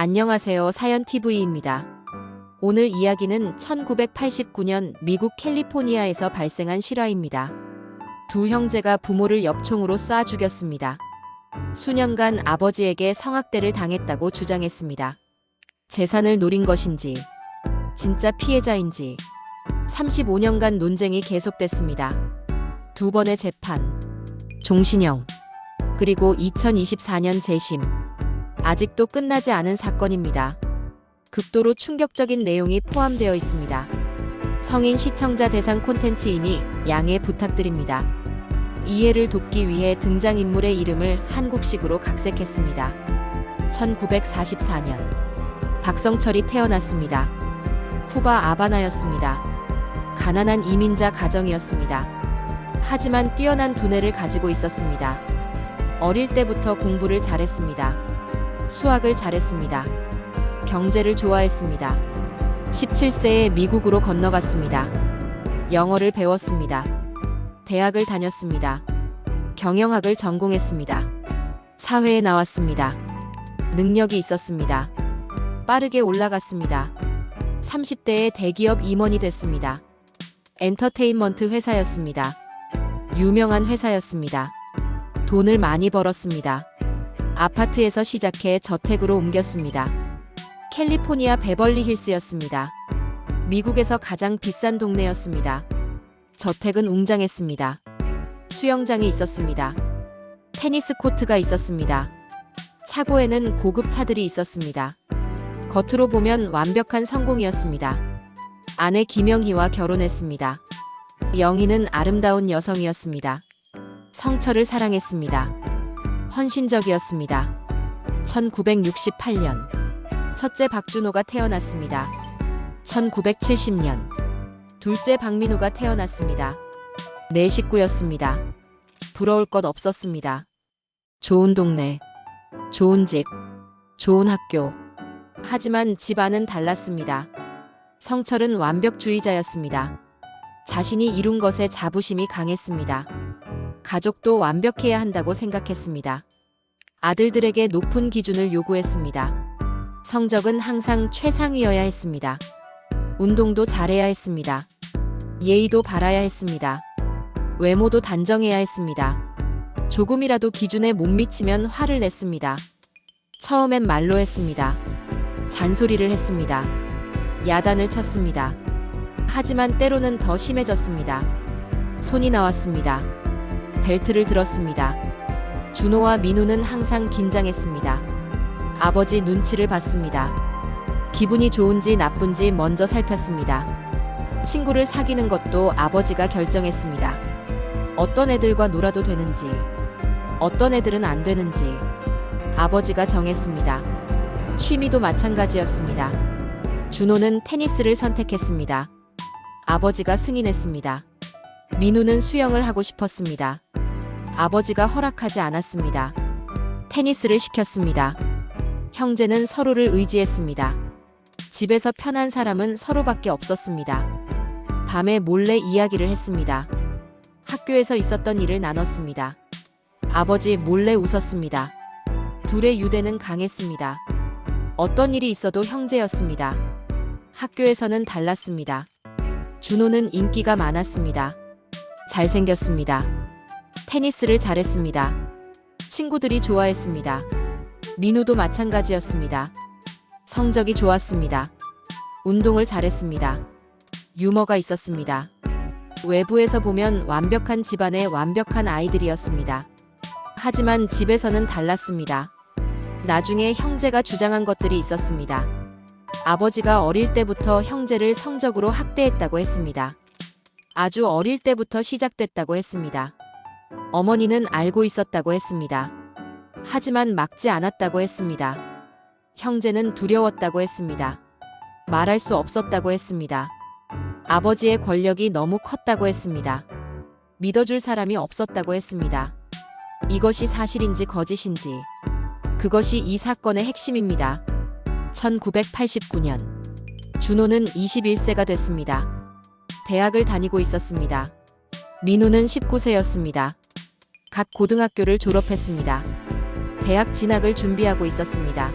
안녕하세요. 사연TV입니다. 오늘 이야기는 1989년 미국 캘리포니아에서 발생한 실화입니다. 두 형제가 부모를 엽총으로 쏴 죽였습니다. 수년간 아버지에게 성학대를 당했다고 주장했습니다. 재산을 노린 것인지, 진짜 피해자인지 35년간 논쟁이 계속됐습니다. 두 번의 재판, 종신형, 그리고 2024년 재심. 아직도 끝나지 않은 사건입니다. 극도로 충격적인 내용이 포함되어 있습니다. 성인 시청자 대상 콘텐츠이니 양해 부탁드립니다. 이해를 돕기 위해 등장인물의 이름을 한국식으로 각색했습니다. 1944년 박성철이 태어났습니다. 쿠바 아바나였습니다. 가난한 이민자 가정이었습니다. 하지만 뛰어난 두뇌를 가지고 있었습니다. 어릴 때부터 공부를 잘했습니다. 수학을 잘했습니다. 경제를 좋아했습니다. 17세에 미국으로 건너갔습니다. 영어를 배웠습니다. 대학을 다녔습니다. 경영학을 전공했습니다. 사회에 나왔습니다. 능력이 있었습니다. 빠르게 올라갔습니다. 30대에 대기업 임원이 됐습니다. 엔터테인먼트 회사였습니다. 유명한 회사였습니다. 돈을 많이 벌었습니다. 아파트에서 시작해 저택으로 옮겼습니다. 캘리포니아 베벌리 힐스였습니다. 미국에서 가장 비싼 동네였습니다. 저택은 웅장했습니다. 수영장이 있었습니다. 테니스 코트가 있었습니다. 차고에는 고급 차들이 있었습니다. 겉으로 보면 완벽한 성공이었습니다. 아내 김영희와 결혼했습니다. 영희는 아름다운 여성이었습니다. 성철을 사랑했습니다. 헌신적이었습니다. 1968년 첫째 박준호가 태어났습니다. 1970년 둘째 박민우가 태어났습니다. 네 식구였습니다. 부러울 것 없었습니다. 좋은 동네, 좋은 집, 좋은 학교. 하지만 집안은 달랐습니다. 성철은 완벽주의자였습니다. 자신이 이룬 것에 자부심이 강했습니다. 가족도 완벽해야 한다고 생각했습니다. 아들들에게 높은 기준을 요구했습니다. 성적은 항상 최상위여야 했습니다. 운동도 잘해야 했습니다. 예의도 바라야 했습니다. 외모도 단정해야 했습니다. 조금이라도 기준에 못 미치면 화를 냈습니다. 처음엔 말로 했습니다. 잔소리를 했습니다. 야단을 쳤습니다. 하지만 때로는 더 심해졌습니다. 손이 나왔습니다. 벨트를 들었습니다. 준호와 민우는 항상 긴장했습니다. 아버지 눈치를 봤습니다. 기분이 좋은지 나쁜지 먼저 살폈습니다. 친구를 사귀는 것도 아버지가 결정했습니다. 어떤 애들과 놀아도 되는지, 어떤 애들은 안 되는지 아버지가 정했습니다. 취미도 마찬가지였습니다. 준호는 테니스를 선택했습니다. 아버지가 승인했습니다. 민우는 수영을 하고 싶었습니다. 아버지가 허락하지 않았습니다. 테니스를 시켰습니다. 형제는 서로를 의지했습니다. 집에서 편한 사람은 서로밖에 없었습니다. 밤에 몰래 이야기를 했습니다. 학교에서 있었던 일을 나눴습니다. 아버지 몰래 웃었습니다. 둘의 유대는 강했습니다. 어떤 일이 있어도 형제였습니다. 학교에서는 달랐습니다. 준호는 인기가 많았습니다. 잘생겼습니다. 테니스를 잘했습니다. 친구들이 좋아했습니다. 민우도 마찬가지였습니다. 성적이 좋았습니다. 운동을 잘했습니다. 유머가 있었습니다. 외부에서 보면 완벽한 집안의 완벽한 아이들이었습니다. 하지만 집에서는 달랐습니다. 나중에 형제가 주장한 것들이 있었습니다. 아버지가 어릴 때부터 형제를 성적으로 학대했다고 했습니다. 아주 어릴 때부터 시작됐다고 했습니다. 어머니는 알고 있었다고 했습니다. 하지만 막지 않았다고 했습니다. 형제는 두려웠다고 했습니다. 말할 수 없었다고 했습니다. 아버지의 권력이 너무 컸다고 했습니다. 믿어줄 사람이 없었다고 했습니다. 이것이 사실인지 거짓인지, 그것이 이 사건의 핵심입니다. 1989년 준호는 21세가 됐습니다. 대학을 다니고 있었습니다. 민우는 19세였습니다. 각 고등학교를 졸업했습니다. 대학 진학을 준비하고 있었습니다.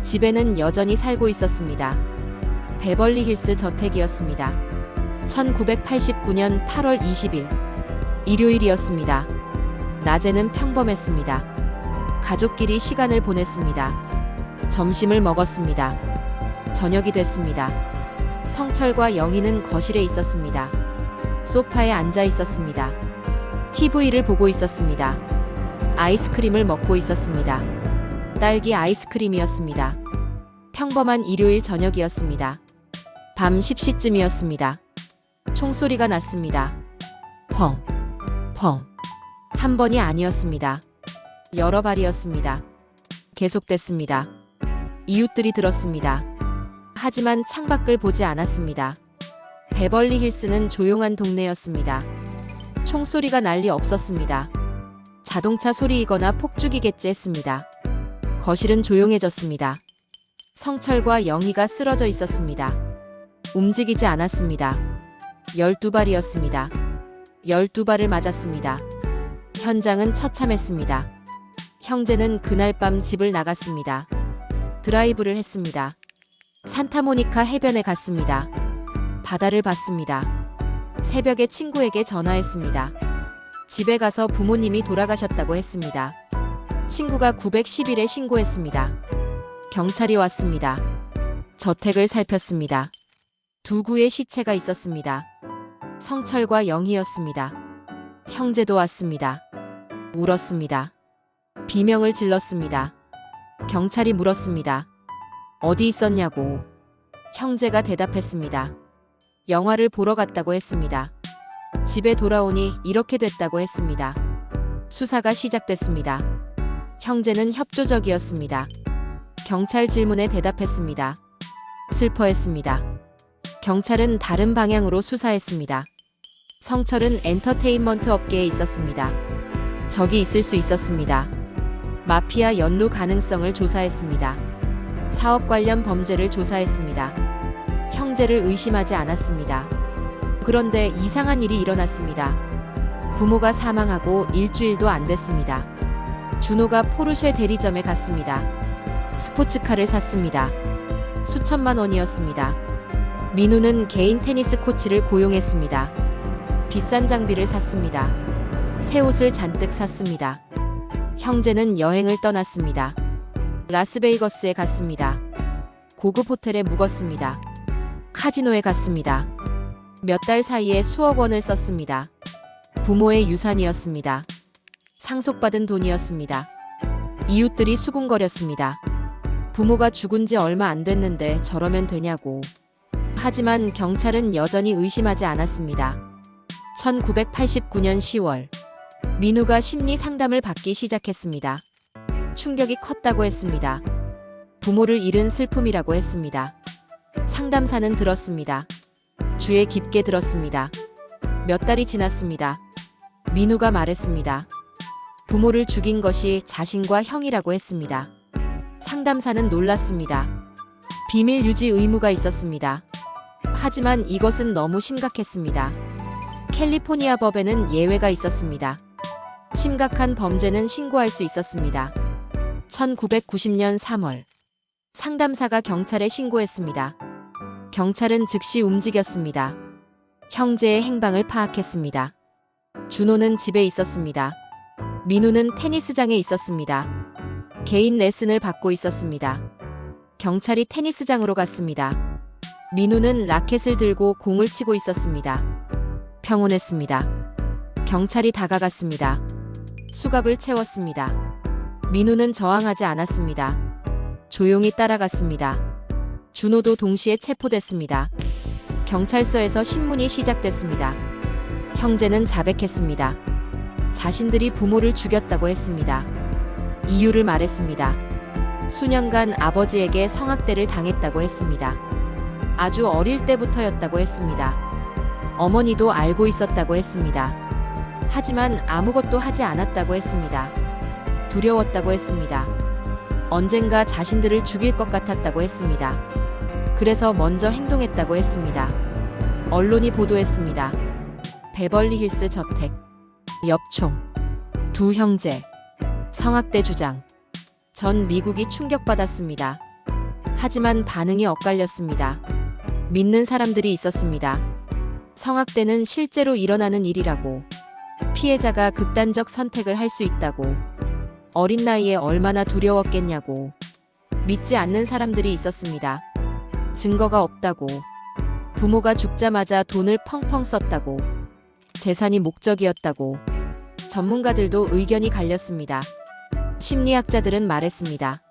집에는 여전히 살고 있었습니다. 베벌리 힐스 저택이었습니다. 1989년 8월 20일 일요일이었습니다. 낮에는 평범했습니다. 가족끼리 시간을 보냈습니다. 점심을 먹었습니다. 저녁이 됐습니다. 성철과 영희는 거실에 있었습니다. 소파에 앉아 있었습니다. TV를 보고 있었습니다. 아이스크림을 먹고 있었습니다. 딸기 아이스크림이었습니다. 평범한 일요일 저녁이었습니다. 밤 10시쯤이었습니다. 총소리가 났습니다. 펑, 펑. 한 번이 아니었습니다. 여러 발이었습니다. 계속됐습니다. 이웃들이 들었습니다. 하지만 창밖을 보지 않았습니다. 베벌리 힐스는 조용한 동네였습니다. 총소리가 날 리 없었습니다. 자동차 소리이거나 폭죽이겠지 했습니다. 거실은 조용해졌습니다. 성철과 영희가 쓰러져 있었습니다. 움직이지 않았습니다. 12발이었습니다. 12발을 맞았습니다. 현장은 처참했습니다. 형제는 그날 밤 집을 나갔습니다. 드라이브를 했습니다. 산타모니카 해변에 갔습니다. 바다를 봤습니다. 새벽에 친구에게 전화했습니다. 집에 가서 부모님이 돌아가셨다고 했습니다. 친구가 911에 신고했습니다. 경찰이 왔습니다. 저택을 살폈습니다. 두 구의 시체가 있었습니다. 성철과 영희였습니다. 형제도 왔습니다. 울었습니다. 비명을 질렀습니다. 경찰이 물었습니다. 어디 있었냐고. 형제가 대답했습니다. 영화를 보러 갔다고 했습니다. 집에 돌아오니 이렇게 됐다고 했습니다. 수사가 시작됐습니다. 형제는 협조적이었습니다. 경찰 질문에 대답했습니다. 슬퍼했습니다. 경찰은 다른 방향으로 수사했습니다. 성철은 엔터테인먼트 업계에 있었습니다. 적이 있을 수 있었습니다. 마피아 연루 가능성을 조사했습니다. 사업 관련 범죄를 조사했습니다. 형제를 의심하지 않았습니다. 그런데 이상한 일이 일어났습니다. 부모가 사망하고 일주일도 안 됐습니다. 준호가 포르쉐 대리점에 갔습니다. 스포츠카를 샀습니다. 수천만 원이었습니다. 민우는 개인 테니스 코치를 고용했습니다. 비싼 장비를 샀습니다. 새 옷을 잔뜩 샀습니다. 형제는 여행을 떠났습니다. 라스베이거스에 갔습니다. 고급 호텔에 묵었습니다. 카지노에 갔습니다. 몇 달 사이에 수억 원을 썼습니다. 부모의 유산이었습니다. 상속받은 돈이었습니다. 이웃들이 수군거렸습니다. 부모가 죽은 지 얼마 안 됐는데 저러면 되냐고. 하지만 경찰은 여전히 의심하지 않았습니다. 1989년 10월 민우가 심리 상담을 받기 시작했습니다. 충격이 컸다고 했습니다. 부모를 잃은 슬픔이라고 했습니다. 상담사는 들었습니다. 주에 깊게 들었습니다. 몇 달이 지났습니다. 민우가 말했습니다. 부모를 죽인 것이 자신과 형이라고 했습니다. 상담사는 놀랐습니다. 비밀 유지 의무가 있었습니다. 하지만 이것은 너무 심각했습니다. 캘리포니아 법에는 예외가 있었습니다. 심각한 범죄는 신고할 수 있었습니다. 1990년 3월 상담사가 경찰에 신고했습니다. 경찰은 즉시 움직였습니다. 형제의 행방을 파악했습니다. 준호는 집에 있었습니다. 민우는 테니스장에 있었습니다. 개인 레슨을 받고 있었습니다. 경찰이 테니스장으로 갔습니다. 민우는 라켓을 들고 공을 치고 있었습니다. 평온했습니다. 경찰이 다가갔습니다. 수갑을 채웠습니다. 민우는 저항하지 않았습니다. 조용히 따라갔습니다. 준호도 동시에 체포됐습니다. 경찰서에서 신문이 시작됐습니다. 형제는 자백했습니다. 자신들이 부모를 죽였다고 했습니다. 이유를 말했습니다. 수년간 아버지에게 성학대를 당했다고 했습니다. 아주 어릴 때부터였다고 했습니다. 어머니도 알고 있었다고 했습니다. 하지만 아무것도 하지 않았다고 했습니다. 두려웠다고 했습니다. 언젠가 자신들을 죽일 것 같았다고 했습니다. 그래서 먼저 행동했다고 했습니다. 언론이 보도했습니다. 베벌리 힐스 저택, 엽총, 두 형제, 성학대 주장. 전 미국이 충격받았습니다. 하지만 반응이 엇갈렸습니다. 믿는 사람들이 있었습니다. 성학대는 실제로 일어나는 일이라고, 피해자가 극단적 선택을 할 수 있다고, 어린 나이에 얼마나 두려웠겠냐고, 믿지 않는 사람들이 있었습니다. 증거가 없다고, 부모가 죽자마자 돈을 펑펑 썼다고, 재산이 목적이었다고, 전문가들도 의견이 갈렸습니다. 심리학자들은 말했습니다.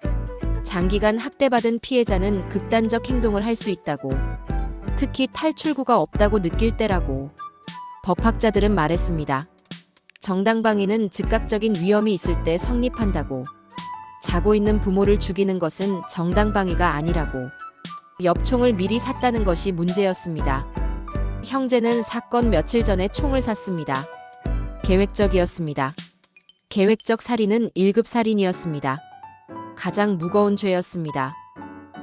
장기간 학대받은 피해자는 극단적 행동을 할 수 있다고, 특히 탈출구가 없다고 느낄 때라고. 법학자들은 말했습니다. 정당방위는 즉각적인 위험이 있을 때 성립한다고, 자고 있는 부모를 죽이는 것은 정당방위가 아니라고. 엽총을 미리 샀다는 것이 문제였습니다. 형제는 사건 며칠 전에 총을 샀습니다. 계획적이었습니다. 계획적 살인은 1급 살인이었습니다. 가장 무거운 죄였습니다.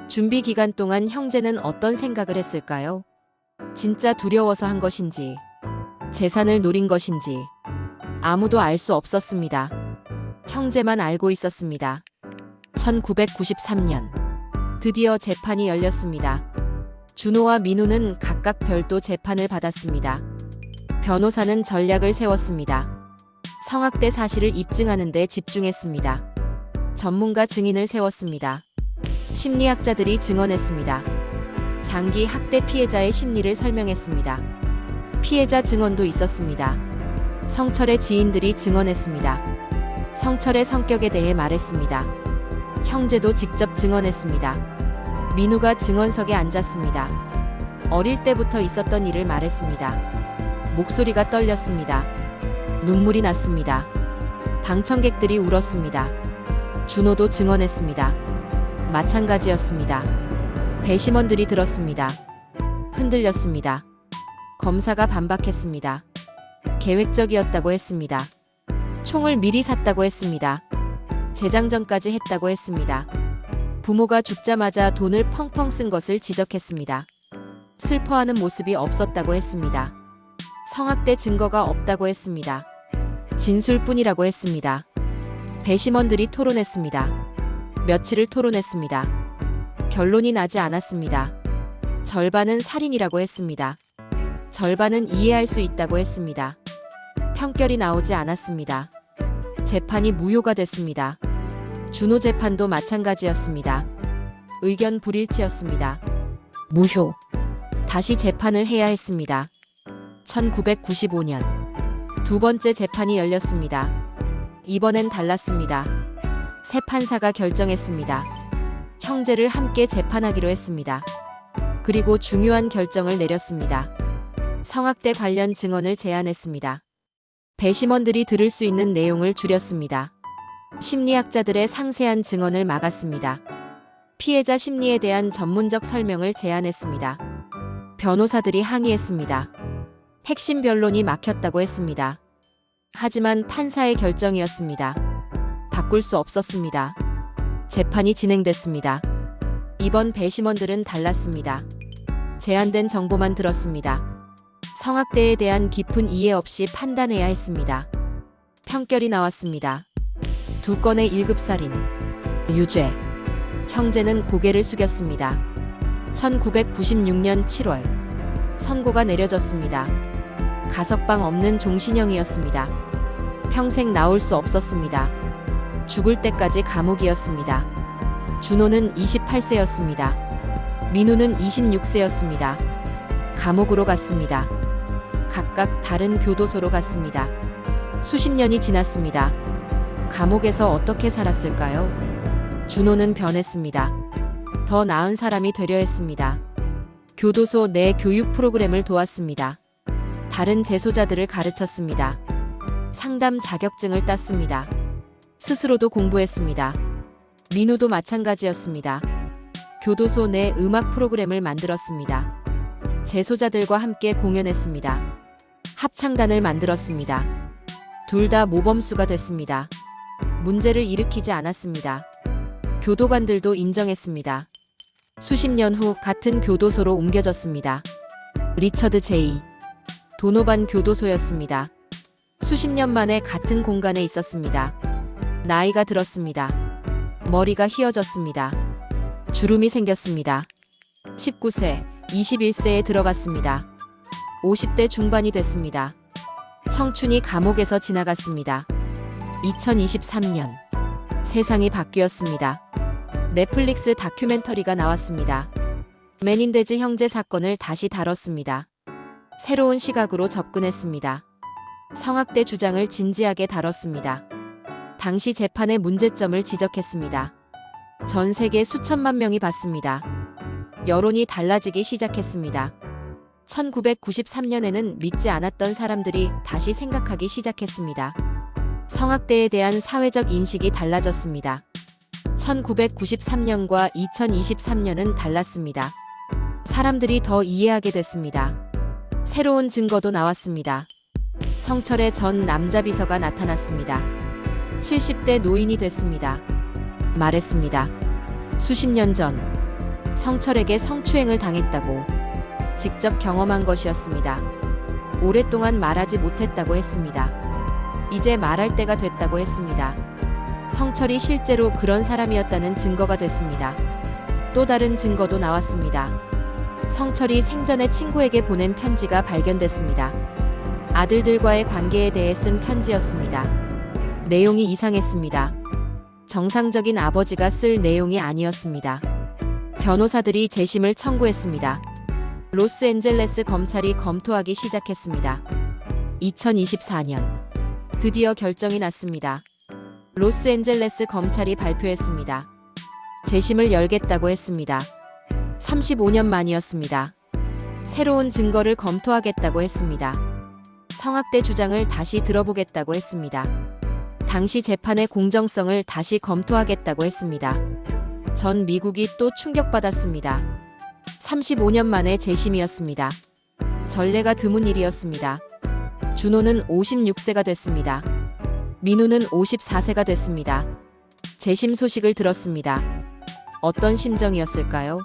준비 기간 동안 형제는 어떤 생각을 했을까요? 진짜 두려워서 한 것인지, 재산을 노린 것인지, 아무도 알 수 없었습니다. 형제만 알고 있었습니다. 1993년, 드디어 재판이 열렸습니다. 준호와 민우는 각각 별도 재판을 받았습니다. 변호사는 전략을 세웠습니다. 성학대 사실을 입증하는 데 집중했습니다. 전문가 증인을 세웠습니다. 심리학자들이 증언했습니다. 장기 학대 피해자의 심리를 설명했습니다. 피해자 증언도 있었습니다. 성철의 지인들이 증언했습니다. 성철의 성격에 대해 말했습니다. 형제도 직접 증언했습니다. 민우가 증언석에 앉았습니다. 어릴 때부터 있었던 일을 말했습니다. 목소리가 떨렸습니다. 눈물이 났습니다. 방청객들이 울었습니다. 준호도 증언했습니다. 마찬가지였습니다. 배심원들이 들었습니다. 흔들렸습니다. 검사가 반박했습니다. 계획적이었다고 했습니다. 총을 미리 샀다고 했습니다. 재장전까지 했다고 했습니다. 부모가 죽자마자 돈을 펑펑 쓴 것을 지적했습니다. 슬퍼하는 모습이 없었다고 했습니다. 성학대 증거가 없다고 했습니다. 진술뿐이라고 했습니다. 배심원들이 토론했습니다. 며칠을 토론했습니다. 결론이 나지 않았습니다. 절반은 살인이라고 했습니다. 절반은 이해할 수 있다고 했습니다. 평결이 나오지 않았습니다. 재판이 무효가 됐습니다. 준호 재판도 마찬가지였습니다. 의견 불일치였습니다. 무효. 다시 재판을 해야 했습니다. 1995년 두 번째 재판이 열렸습니다. 이번엔 달랐습니다. 새 판사가 결정했습니다. 형제를 함께 재판하기로 했습니다. 그리고 중요한 결정을 내렸습니다. 성학대 관련 증언을 제안했습니다. 배심원들이 들을 수 있는 내용을 줄였습니다. 심리학자들의 상세한 증언을 막았습니다. 피해자 심리에 대한 전문적 설명을 제안했습니다. 변호사들이 항의했습니다. 핵심 변론이 막혔다고 했습니다. 하지만 판사의 결정이었습니다. 바꿀 수 없었습니다. 재판이 진행됐습니다. 이번 배심원들은 달랐습니다. 제한된 정보만 들었습니다. 성학대에 대한 깊은 이해 없이 판단해야 했습니다. 평결이 나왔습니다. 두 건의 1급 살인, 유죄. 형제는 고개를 숙였습니다. 1996년 7월 선고가 내려졌습니다. 가석방 없는 종신형이었습니다. 평생 나올 수 없었습니다. 죽을 때까지 감옥이었습니다. 준호는 28세였습니다. 민우는 26세였습니다. 감옥으로 갔습니다. 각각 다른 교도소로 갔습니다. 수십 년이 지났습니다. 감옥에서 어떻게 살았을까요? 준호는 변했습니다. 더 나은 사람이 되려 했습니다. 교도소 내 교육 프로그램을 도왔습니다. 다른 재소자들을 가르쳤습니다. 상담 자격증을 땄습니다. 스스로도 공부했습니다. 민우도 마찬가지였습니다. 교도소 내 음악 프로그램을 만들었습니다. 재소자들과 함께 공연했습니다. 합창단을 만들었습니다. 둘 다 모범수가 됐습니다. 문제를 일으키지 않았습니다. 교도관들도 인정했습니다. 수십 년 후 같은 교도소로 옮겨졌습니다. 리처드 제이. 도노반 교도소였습니다. 수십 년 만에 같은 공간에 있었습니다. 나이가 들었습니다. 머리가 휘어졌습니다. 주름이 생겼습니다. 19세, 21세에 들어갔습니다. 50대 중반이 됐습니다. 청춘이 감옥에서 지나갔습니다. 2023년 세상이 바뀌었습니다. 넷플릭스 다큐멘터리가 나왔습니다. 메닌데즈 형제 사건을 다시 다뤘습니다. 새로운 시각으로 접근했습니다. 성학대 주장을 진지하게 다뤘습니다. 당시 재판의 문제점을 지적했습니다. 전 세계 수천만 명이 봤습니다. 여론이 달라지기 시작했습니다. 1993년에는 믿지 않았던 사람들이 다시 생각하기 시작했습니다. 성학대에 대한 사회적 인식이 달라졌습니다. 1993년과 2023년은 달랐습니다. 사람들이 더 이해하게 됐습니다. 새로운 증거도 나왔습니다. 성철의 전 남자 비서가 나타났습니다. 70대 노인이 됐습니다. 말했습니다. 수십 년 전 성철에게 성추행을 당했다고 직접 경험한 것이었습니다. 오랫동안 말하지 못했다고 했습니다. 이제 말할 때가 됐다고 했습니다. 성철이 실제로 그런 사람이었다는 증거가 됐습니다. 또 다른 증거도 나왔습니다. 성철이 생전에 친구에게 보낸 편지가 발견됐습니다. 아들들과의 관계에 대해 쓴 편지였습니다. 내용이 이상했습니다. 정상적인 아버지가 쓸 내용이 아니었습니다. 변호사들이 재심을 청구했습니다. 로스앤젤레스 검찰이 검토하기 시작했습니다. 2024년 드디어 결정이 났습니다. 로스앤젤레스 검찰이 발표했습니다. 재심을 열겠다고 했습니다. 35년 만이었습니다. 새로운 증거를 검토하겠다고 했습니다. 성학대 주장을 다시 들어보겠다고 했습니다. 당시 재판의 공정성을 다시 검토하겠다고 했습니다. 전 미국이 또 충격받았습니다. 35년 만에 재심이었습니다. 전례가 드문 일이었습니다. 준호는 56세가 됐습니다. 민우는 54세가 됐습니다. 재심 소식을 들었습니다. 어떤 심정이었을까요?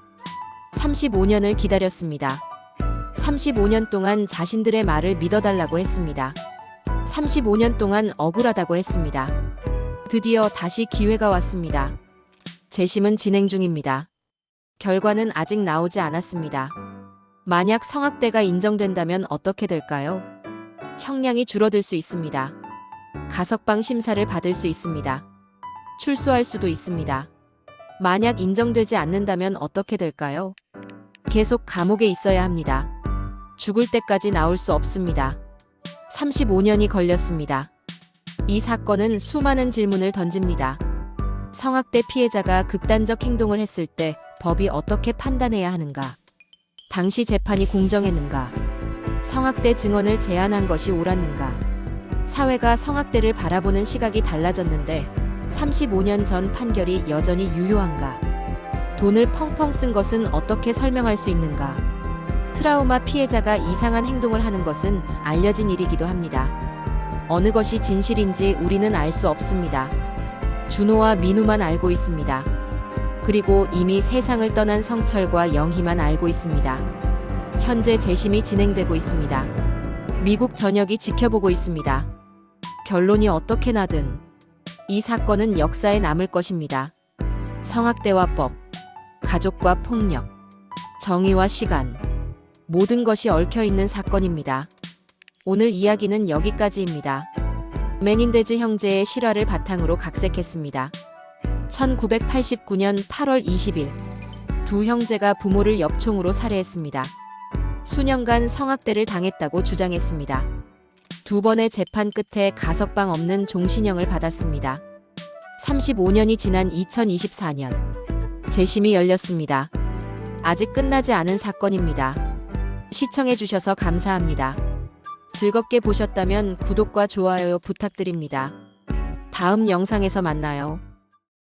35년을 기다렸습니다. 35년 동안 자신들의 말을 믿어달라고 했습니다. 35년 동안 억울하다고 했습니다. 드디어 다시 기회가 왔습니다. 재심은 진행 중입니다. 결과는 아직 나오지 않았습니다. 만약 성학대가 인정된다면 어떻게 될까요? 형량이 줄어들 수 있습니다. 가석방 심사를 받을 수 있습니다. 출소할 수도 있습니다. 만약 인정되지 않는다면 어떻게 될까요? 계속 감옥에 있어야 합니다. 죽을 때까지 나올 수 없습니다. 35년이 걸렸습니다. 이 사건은 수많은 질문을 던집니다. 성학대 피해자가 극단적 행동을 했을 때 법이 어떻게 판단해야 하는가? 당시 재판이 공정했는가? 성학대 증언을 제한한 것이 옳았는가? 사회가 성학대를 바라보는 시각이 달라졌는데 35년 전 판결이 여전히 유효한가? 돈을 펑펑 쓴 것은 어떻게 설명할 수 있는가? 트라우마 피해자가 이상한 행동을 하는 것은 알려진 일이기도 합니다. 어느 것이 진실인지 우리는 알 수 없습니다. 준호와 민우만 알고 있습니다. 그리고 이미 세상을 떠난 성철과 영희만 알고 있습니다. 현재 재심이 진행되고 있습니다. 미국 전역이 지켜보고 있습니다. 결론이 어떻게 나든 이 사건은 역사에 남을 것입니다. 성학대와 법, 가족과 폭력, 정의와 시간, 모든 것이 얽혀있는 사건입니다. 오늘 이야기는 여기까지입니다. 메닌데즈 형제의 실화를 바탕으로 각색했습니다. 1989년 8월 20일 두 형제가 부모를 엽총으로 살해했습니다. 수년간 성학대를 당했다고 주장했습니다. 두 번의 재판 끝에 가석방 없는 종신형을 받았습니다. 35년이 지난 2024년 재심이 열렸습니다. 아직 끝나지 않은 사건입니다. 시청해주셔서 감사합니다. 즐겁게 보셨다면 구독과 좋아요 부탁드립니다. 다음 영상에서 만나요.